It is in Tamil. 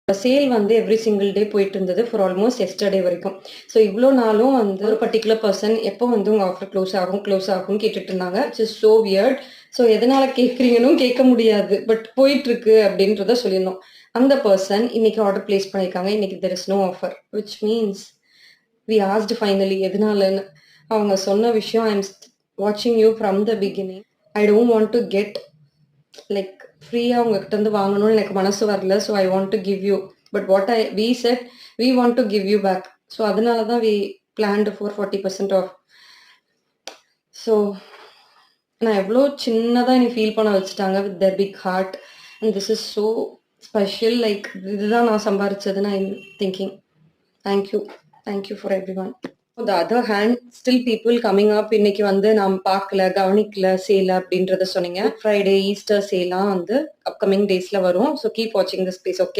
சேல் வந்து எவ்ரி சிங்கிள் டே போயிட்டு இருந்தது ஃபார் ஆல்மோஸ்ட் எஸ்டர்டே வரைக்கும். ஸோ இவ்வளோ நாளும் வந்து ஒரு பர்ட்டிகுலர் பர்சன் எப்போ வந்து உங்கள் ஆஃபர் க்ளோஸ் ஆகும்னு கேட்டுட்டு இருந்தாங்க. It's is so weird. So எதனால கேட்குறீங்கன்னு கேட்க முடியாது. பட் போயிட்டு இருக்கு அப்படின்றத சொல்லியிருந்தோம். அந்த பர்சன் இன்னைக்கு ஆர்டர் பிளேஸ் பண்ணியிருக்காங்க. இன்னைக்கு there is no offer which means we asked finally எதனாலன்னு. அவங்க சொன்ன விஷயம், ஐ எம் வாட்சிங் you from the beginning. I don't want to get like ஃப்ரீயா உங்ககிட்ட இருந்து வாங்கணும்னு எனக்கு மனசு வரல. So I want to give you. But what we said we want to give you back. So அதனால தான் we planned for 40% off. So நான் எவ்வளோ சின்னதாக என்னை ஃபீல் பண்ண வச்சுட்டாங்க with Dhar big heart. And this is so special. Like இதுதான் நான் சம்பாரிச்சதுன்னு I am thinking. Thank you for everyone. The other hand still people coming up. இன்னைக்கு வந்து நான் பார்க்கல, கவனிக்கல சேல் அப்படின்றத சொன்னீங்க. ஃப்ரைடே, ஈஸ்டர் சேலாம் வந்து அப்கமிங் டேஸ்ல வரும். ஸோ கீப் வாட்சிங் தி ஸ்பேஸ். ஓகே.